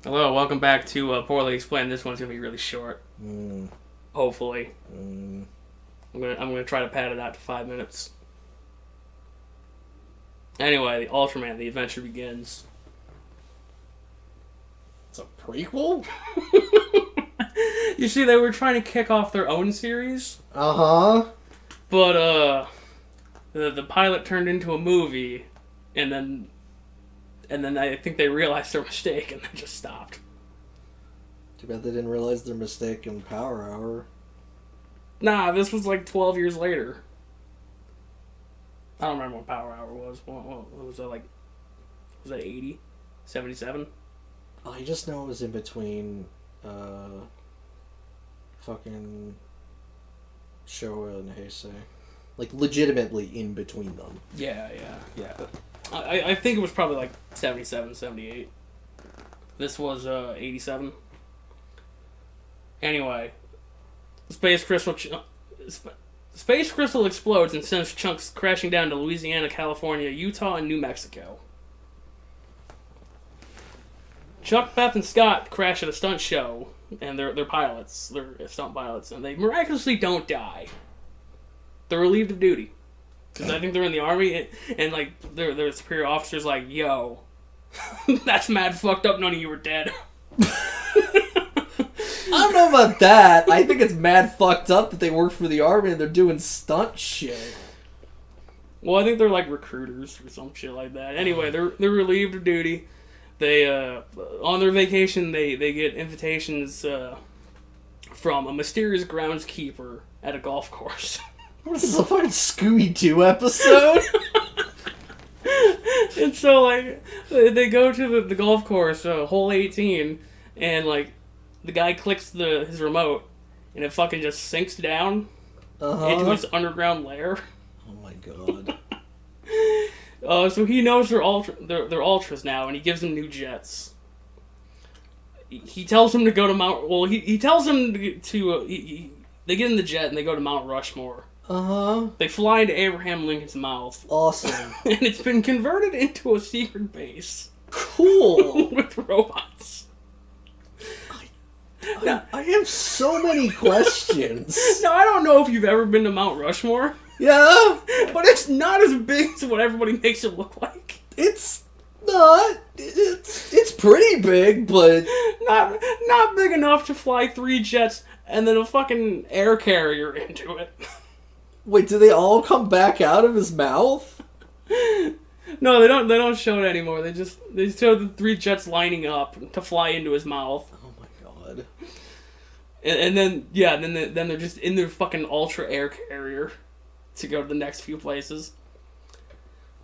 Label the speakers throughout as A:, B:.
A: Hello, welcome back to Poorly Explained. This one's gonna be really short. Hopefully. I'm gonna try to pad it out to 5 minutes. Anyway, the Ultraman, the adventure begins.
B: It's a prequel?
A: You see, they were trying to kick off their own series,
B: Uh-huh.
A: but the pilot turned into a movie, and then I think they realized their mistake and then just stopped.
B: Too bad they didn't realize their mistake in Power Hour.
A: Nah, this was like 12 years later. I don't remember what Power Hour was. What was that like? Was that 80? 77?
B: I just know it was in between, fucking Showa and Heisei. Like, legitimately in between them.
A: Yeah. I think it was probably like 77, 78. This was 87. Anyway, Space Crystal explodes and sends chunks crashing down to Louisiana, California, Utah, and New Mexico. Chuck, Beth, and Scott crash at a stunt show, and they're pilots. They're stunt pilots, and they miraculously don't die. They're relieved of duty. Because I think they're in the army, and like, their superior officer's like, yo, that's mad fucked up, none of you were dead.
B: I don't know about that. I think it's mad fucked up that they work for the army and they're doing stunt shit.
A: Well, I think they're like recruiters or some shit like that. Anyway, they're relieved of duty. They on their vacation they get invitations from a mysterious groundskeeper at a golf course.
B: What is this, a fucking Scooby-Doo episode?
A: And so like they go to the golf course, hole 18, and like the guy clicks his remote, and it fucking just sinks down into his underground lair.
B: Oh my god.
A: So he knows they're ultras now, and he gives them new jets. He tells them to go to Mount. Well, he tells them to. They get in the jet and they go to Mount Rushmore. They fly into Abraham Lincoln's mouth.
B: Awesome.
A: And it's been converted into a secret base.
B: Cool.
A: With robots.
B: I have so many questions.
A: Now, I don't know if you've ever been to Mount Rushmore.
B: Yeah.
A: But it's not as big as what everybody makes it look like.
B: It's not. It's pretty big, but
A: not big enough to fly 3 jets and then a fucking air carrier into it.
B: Wait, do they all come back out of his mouth?
A: No, they don't. They don't show it anymore. They show the 3 jets lining up to fly into his mouth.
B: Oh my god.
A: And then then they're just in their fucking ultra air carrier to go to the next few places.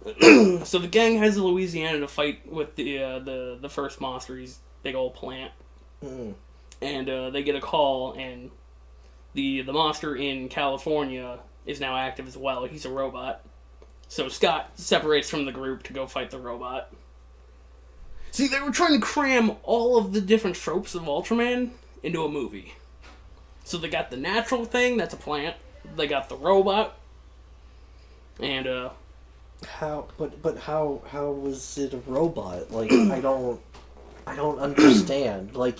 A: So the gang heads to Louisiana to fight with the first monster. He's big old plant. And they get a call, and the monster in California is now active as well. He's a robot. So Scott separates from the group to go fight the robot. See, they were trying to cram all of the different tropes of Ultraman into a movie. So they got the natural thing, that's a plant. They got the robot. And
B: How was it a robot? Like, I don't understand. Like,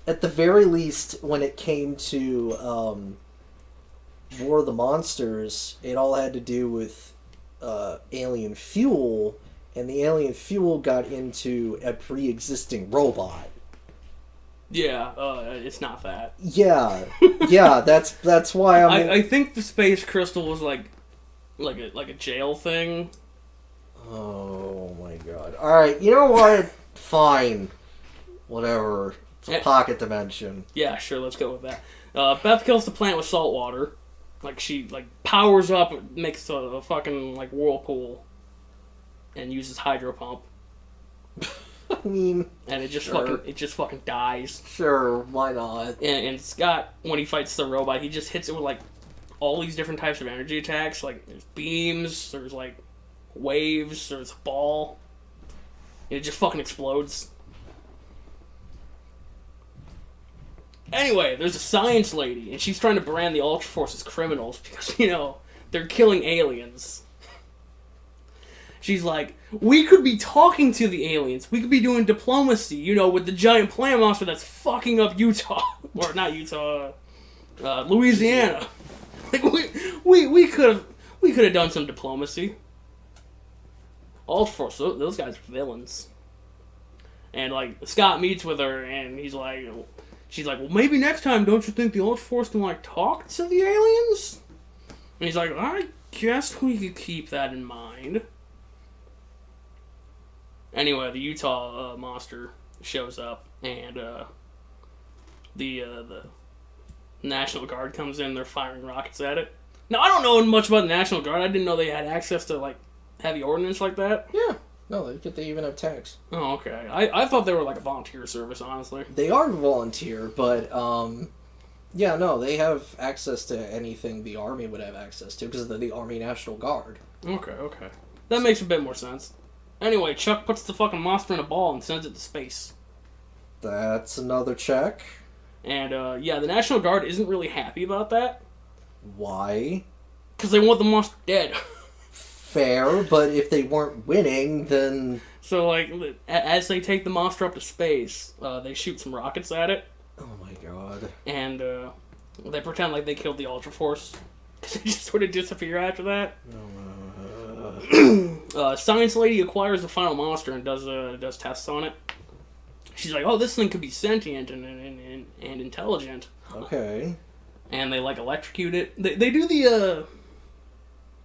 B: at the very least, when it came to War of the Monsters, it all had to do with alien fuel, and the alien fuel got into a pre-existing robot.
A: yeah, it's not that.
B: Yeah, that's why
A: I think the space crystal was like a jail thing.
B: Oh my god! All right, you know what? Fine, whatever. It's a pocket dimension.
A: Yeah, sure. Let's go with that. Beth kills the plant with salt water. Like, she powers up, makes a fucking whirlpool, and uses hydro pump.
B: I mean,
A: and it just
B: sure.
A: fucking dies.
B: Sure, why not?
A: And Scott, when he fights the robot, he just hits it with all these different types of energy attacks. Like, there's beams, there's waves, there's a ball. And it just fucking explodes. Anyway, there's a science lady, and she's trying to brand the Ultra Force as criminals because, they're killing aliens. She's like, we could be talking to the aliens. We could be doing diplomacy, you know, with the giant plant monster that's fucking up Utah. Or not Utah, Louisiana. Like, we could have done some diplomacy. Ultraforce, those guys are villains. And, like, Scott meets with her, and she's like, well, maybe next time, don't you think the Ultraforce can, like, talk to the aliens? And he's like, I guess we could keep that in mind. Anyway, the Utah monster shows up, and the National Guard comes in. They're firing rockets at it. Now, I don't know much about the National Guard. I didn't know they had access to, like, heavy ordnance like that.
B: Yeah. No, they even have tanks.
A: Oh, okay. I thought they were, like, a volunteer service, honestly.
B: They are volunteer, but, yeah, no, they have access to anything the Army would have access to, because they're the Army National Guard.
A: Okay. That makes a bit more sense. Anyway, Chuck puts the fucking monster in a ball and sends it to space.
B: That's another check.
A: And, yeah, the National Guard isn't really happy about that.
B: Why?
A: Because they want the monster dead.
B: Fair, but if they weren't winning, then...
A: So, like, as they take the monster up to space, they shoot some rockets at it.
B: Oh my god.
A: And, they pretend like they killed the Ultraforce. They just sort of disappear after that. Science Lady acquires the final monster and does tests on it. She's like, oh, this thing could be sentient and intelligent.
B: Okay.
A: And they, like, electrocute it. They do the,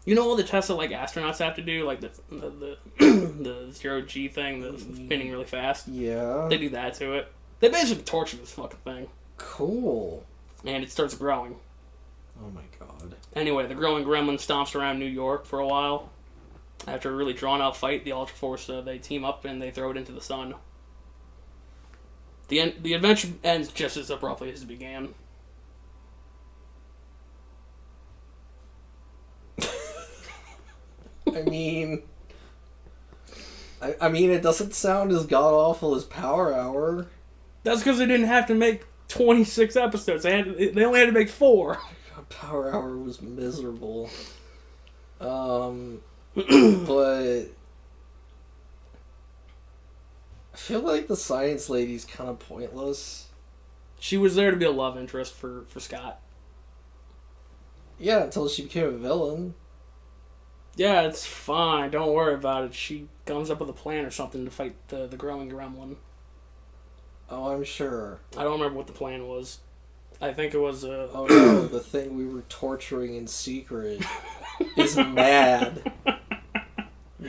A: you know all the tests that, like, astronauts have to do? Like, the zero-G thing, the spinning really fast?
B: Yeah.
A: They do that to it. They basically torture this fucking thing.
B: Cool.
A: And it starts growing.
B: Oh my god.
A: Anyway, the growing gremlin stomps around New York for a while. After a really drawn-out fight, the Ultraforce, they team up and they throw it into the sun. The adventure ends just as abruptly as it began.
B: I mean, it doesn't sound as god-awful as Power Hour.
A: That's because they didn't have to make 26 episodes. They only had to make 4.
B: God, Power Hour was miserable. But I feel like the Science Lady's kind of pointless.
A: She was there to be a love interest for Scott.
B: Yeah, until she became a villain.
A: Yeah, it's fine. Don't worry about it. She comes up with a plan or something to fight the growing gremlin.
B: Oh, I'm sure.
A: I don't remember what the plan was. I think it was
B: Oh no, the thing we were torturing in secret is mad.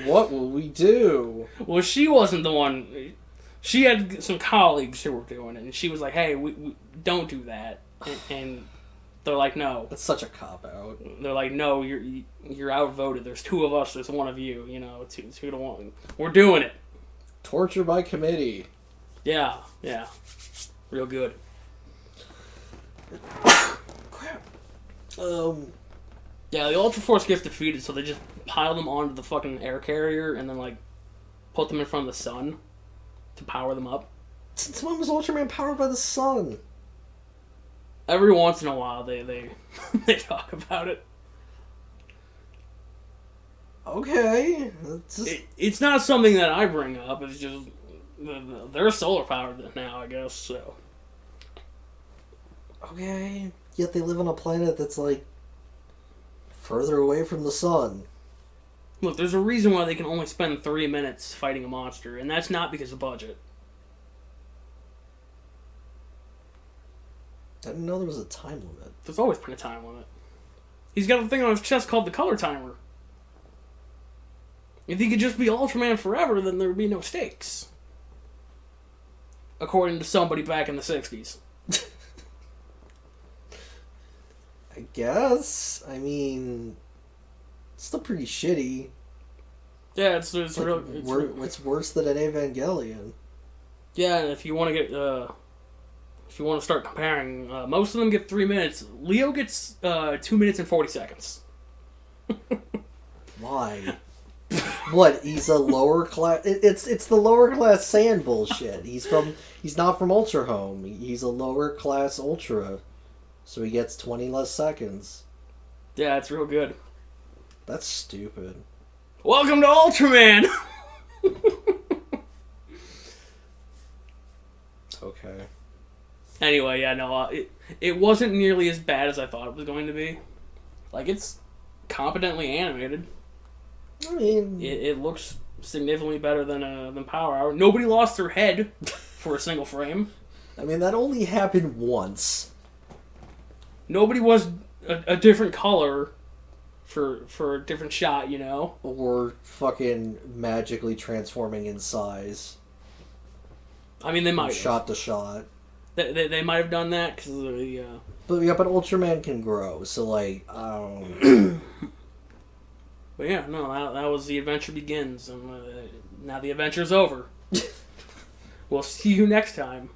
B: What will we do?
A: Well, she wasn't the one. She had some colleagues who were doing it, and she was like, hey, we don't do that. And they're like, no.
B: That's such a cop-out.
A: They're like, no, you're outvoted. There's 2 of us, there's 1 of you. You know, 2 to 1. We're doing it.
B: Torture by committee.
A: Yeah. Real good.
B: Crap.
A: Yeah, the Ultraforce gets defeated, so they just pile them onto the fucking air carrier and then, like, put them in front of the sun to power them up.
B: Since when was Ultraman powered by the sun?
A: Every once in a while, they talk about it.
B: Okay.
A: It's not something that I bring up. It's just they're solar powered now, I guess. So.
B: Okay. Yet they live on a planet that's like further away from the sun.
A: Look, there's a reason why they can only spend 3 minutes fighting a monster, and that's not because of budget.
B: I didn't know there was a time limit.
A: There's always been a time limit. He's got a thing on his chest called the color timer. If he could just be Ultraman forever, then there would be no stakes. According to somebody back in the 60s.
B: I guess. I mean, it's still pretty shitty.
A: Yeah, it's
B: It's worse than an Evangelion.
A: Yeah, and if you want to get, if you want to start comparing, most of them get 3 minutes. Leo gets 2 minutes and 40 seconds.
B: Why? What? He's a lower class. It's the lower class Sand bullshit. He's not from Ultra Home. He's a lower class Ultra, so he gets 20 less seconds.
A: Yeah, it's real good.
B: That's stupid.
A: Welcome to Ultraman!
B: Okay.
A: Anyway, yeah, no, it wasn't nearly as bad as I thought it was going to be. Like, it's competently animated.
B: I mean...
A: It looks significantly better than Power Hour. Nobody lost their head for a single frame.
B: I mean, that only happened once.
A: Nobody was a different color for a different shot, you know?
B: Or fucking magically transforming in size.
A: I mean, they might have.
B: Shot to shot.
A: They might have done that because of the...
B: But Ultraman can grow, so, like, I don't...
A: But yeah, no, that was The Adventure Begins, and now the adventure's over. We'll see you next time.